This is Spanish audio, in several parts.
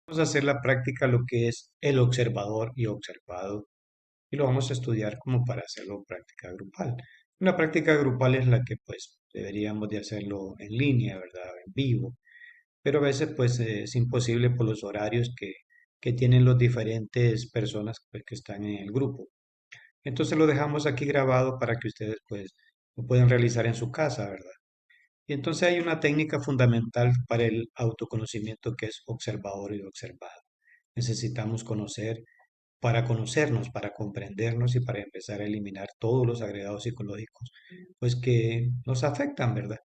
Vamos a hacer la práctica lo que es el observador y observado y lo vamos a estudiar como para hacerlo práctica grupal. Una práctica grupal es la que pues deberíamos de hacerlo en línea, ¿verdad? En vivo, pero a veces pues es imposible por los horarios que tienen los diferentes personas pues, que están en el grupo. Entonces lo dejamos aquí grabado para que ustedes pues lo puedan realizar en su casa, ¿verdad? Y entonces hay una técnica fundamental para el autoconocimiento que es observador y observado. Necesitamos conocer para conocernos, para comprendernos y para empezar a eliminar todos los agregados psicológicos, pues que nos afectan, ¿verdad?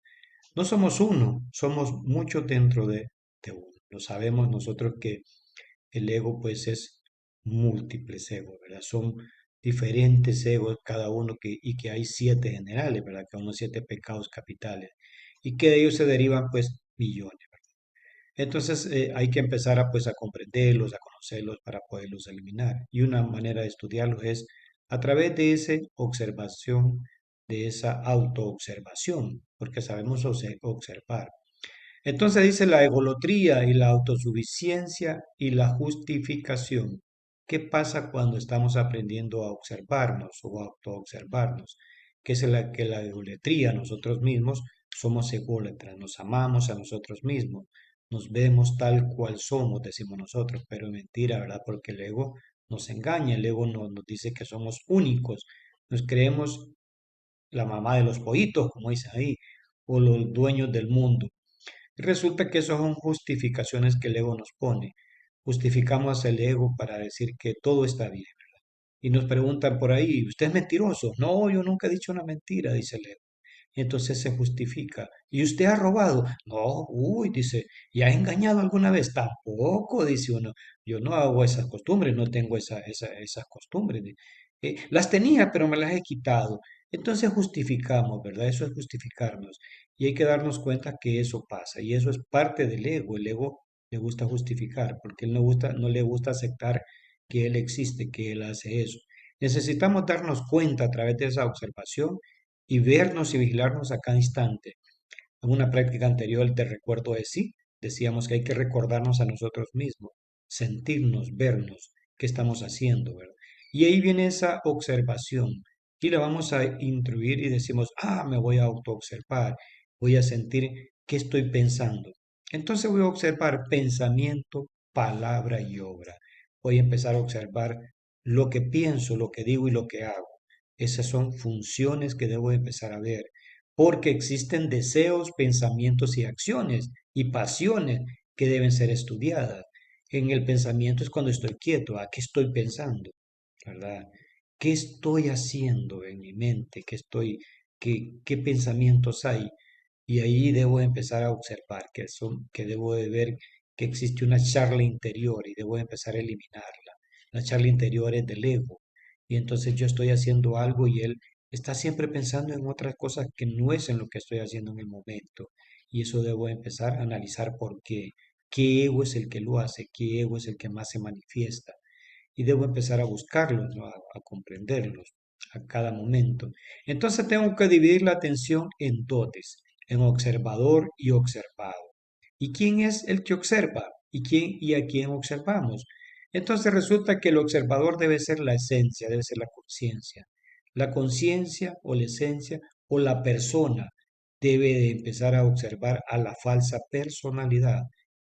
No somos uno, somos muchos dentro de uno. Lo sabemos nosotros que el ego pues es múltiples egos, ¿verdad? Son diferentes egos cada uno y que hay siete generales, ¿verdad? Cada uno siete pecados capitales y que de ellos se derivan pues millones. Entonces hay que empezar a, pues, a comprenderlos, a conocerlos para poderlos eliminar. Y una manera de estudiarlos es a través de esa observación, de esa autoobservación, porque sabemos observar. Entonces dice la egolotría y la autosuficiencia y la justificación. ¿Qué pasa cuando estamos aprendiendo a observarnos o a autoobservarnos? Que es que la egolatría, nosotros mismos somos ególatras, nos amamos a nosotros mismos, nos vemos tal cual somos, decimos nosotros, pero es mentira, ¿verdad? Porque el ego nos engaña, el ego nos dice que somos únicos, nos creemos la mamá de los pollitos, como dice ahí, o los dueños del mundo. Resulta que eso son justificaciones que el ego nos pone. Justificamos el ego para decir que todo está bien. Y nos preguntan por ahí, ¿usted es mentiroso? No, yo nunca he dicho una mentira, dice el ego. Entonces se justifica. ¿Y usted ha robado? No, uy, dice, ¿y ha engañado alguna vez? Tampoco, dice uno. Yo no hago esas costumbres, no tengo esas costumbres. Las tenía, pero me las he quitado. Entonces justificamos, ¿verdad? Eso es justificarnos. Y hay que darnos cuenta que eso pasa. Y eso es parte del ego. El ego le gusta justificar, porque él no le gusta aceptar que él existe, que él hace eso. Necesitamos darnos cuenta a través de esa observación y vernos y vigilarnos a cada instante. En una práctica anterior, te recuerdo de sí, decíamos que hay que recordarnos a nosotros mismos, sentirnos, vernos, qué estamos haciendo, ¿verdad? Y ahí viene esa observación y la vamos a intuir y decimos, me voy a autoobservar, voy a sentir qué estoy pensando. Entonces voy a observar pensamiento, palabra y obra. Voy a empezar a observar lo que pienso, lo que digo y lo que hago. Esas son funciones que debo empezar a ver, porque existen deseos, pensamientos y acciones y pasiones que deben ser estudiadas. En el pensamiento es cuando estoy quieto, ¿a qué estoy pensando? ¿Verdad? ¿Qué estoy haciendo en mi mente? ¿Qué pensamientos hay? Y ahí debo empezar a observar que debo de ver que existe una charla interior y debo empezar a eliminarla. La charla interior es del ego. Y entonces yo estoy haciendo algo y él está siempre pensando en otras cosas que no es en lo que estoy haciendo en el momento. Y eso debo empezar a analizar por qué. ¿Qué ego es el que lo hace? ¿Qué ego es el que más se manifiesta? Y debo empezar a buscarlos, ¿no? A comprenderlos a cada momento. Entonces tengo que dividir la atención en dotes, en observador y observado. ¿Y quién es el que observa? ¿Y a quién observamos? Entonces resulta que el observador debe ser la esencia, debe ser la conciencia. La conciencia o la esencia o la persona debe de empezar a observar a la falsa personalidad,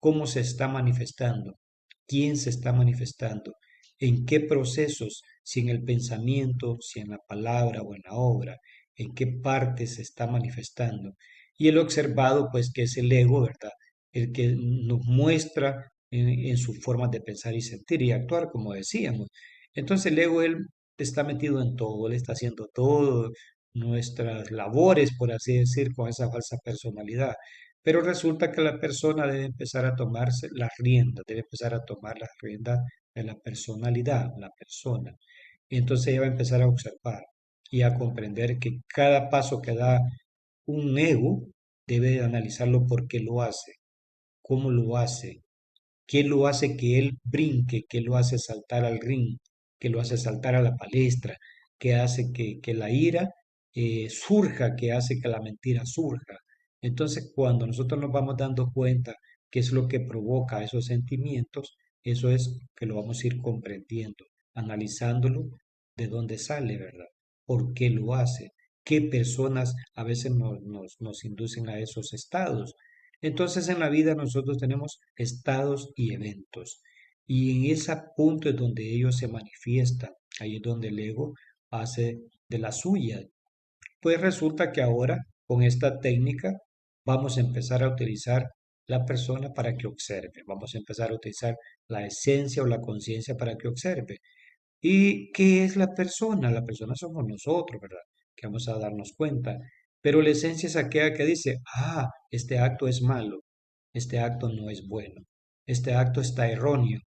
cómo se está manifestando, quién se está manifestando, en qué procesos, si en el pensamiento, si en la palabra o en la obra, en qué parte se está manifestando. Y el observado, pues que es el ego, ¿verdad? El que nos muestra en sus formas de pensar y sentir y actuar, como decíamos. Entonces el ego, él está metido en todo, él está haciendo todo nuestras labores, por así decir, con esa falsa personalidad. Pero resulta que la persona debe empezar a tomarse las riendas, debe empezar a tomar las riendas de la personalidad, la persona. Y entonces ella va a empezar a observar y a comprender que cada paso que da un ego debe de analizarlo por qué lo hace, cómo lo hace, qué lo hace que él brinque, qué lo hace saltar al ring, qué lo hace saltar a la palestra, qué hace que la ira surja, qué hace que la mentira surja. Entonces, cuando nosotros nos vamos dando cuenta qué es lo que provoca esos sentimientos, eso es que lo vamos a ir comprendiendo, analizándolo de dónde sale, ¿verdad? ¿Por qué lo hace? ¿Qué personas a veces nos inducen a esos estados? Entonces en la vida nosotros tenemos estados y eventos. Y en ese punto es donde ellos se manifiestan. Ahí es donde el ego hace de la suya. Pues resulta que ahora con esta técnica vamos a empezar a utilizar la persona para que observe. Vamos a empezar a utilizar la esencia o la conciencia para que observe. ¿Y qué es la persona? La persona somos nosotros, ¿verdad? Que vamos a darnos cuenta. Pero la esencia es aquella que dice, este acto es malo, este acto no es bueno, este acto está erróneo.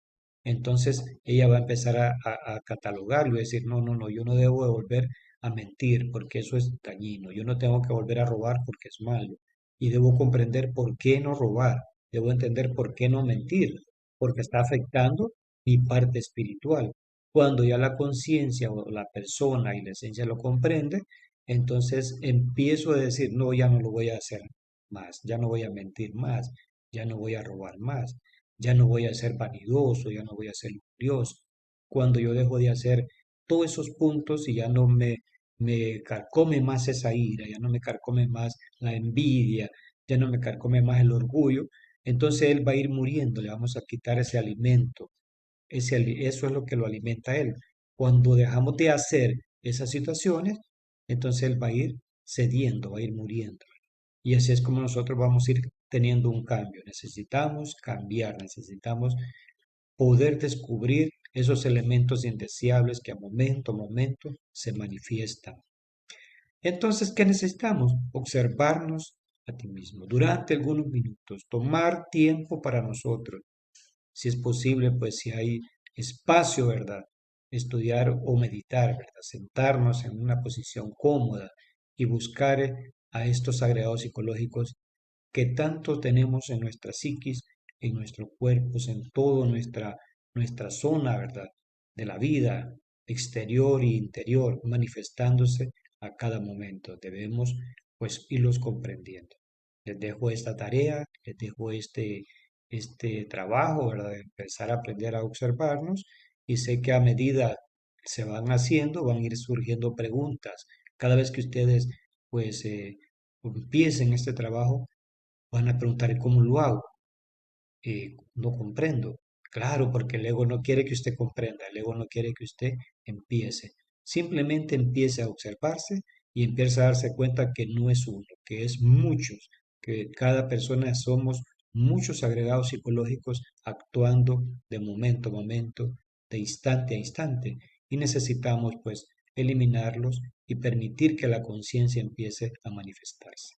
Entonces ella va a empezar a catalogarlo y decir, no, no, no, yo no debo de volver a mentir porque eso es dañino, yo no tengo que volver a robar porque es malo. Y debo comprender por qué no robar, debo entender por qué no mentir, porque está afectando mi parte espiritual. Cuando ya la conciencia o la persona y la esencia lo comprende, entonces empiezo a decir, no, ya no lo voy a hacer más, ya no voy a mentir más, ya no voy a robar más, ya no voy a ser vanidoso, ya no voy a ser lujurioso. Cuando yo dejo de hacer todos esos puntos y ya no me carcome más esa ira, ya no me carcome más la envidia, ya no me carcome más el orgullo, entonces él va a ir muriendo, le vamos a quitar ese alimento, eso es lo que lo alimenta a él. Cuando dejamos de hacer esas situaciones, entonces él va a ir cediendo, va a ir muriendo. Y así es como nosotros vamos a ir teniendo un cambio. Necesitamos cambiar, necesitamos poder descubrir esos elementos indeseables que a momento se manifiestan. Entonces, ¿qué necesitamos? Observarnos a ti mismo durante algunos minutos, tomar tiempo para nosotros, si es posible, pues si hay espacio, ¿verdad? Estudiar o meditar, ¿verdad? Sentarnos en una posición cómoda y buscar a estos agregados psicológicos que tanto tenemos en nuestra psiquis, en nuestros cuerpos, en toda nuestra zona, ¿verdad? De la vida exterior e interior, manifestándose a cada momento. Debemos, pues, irlos comprendiendo. Les dejo esta tarea, les dejo este trabajo, ¿verdad? De empezar a aprender a observarnos y sé que a medida se van haciendo, van a ir surgiendo preguntas. Cada vez que ustedes, pues, empiecen este trabajo, van a preguntar cómo lo hago. No comprendo. Claro, porque el ego no quiere que usted comprenda, el ego no quiere que usted empiece. Simplemente empiece a observarse y empiece a darse cuenta que no es uno, que es muchos, que cada persona somos muchos agregados psicológicos actuando de momento a momento, de instante a instante, y necesitamos pues eliminarlos y permitir que la conciencia empiece a manifestarse.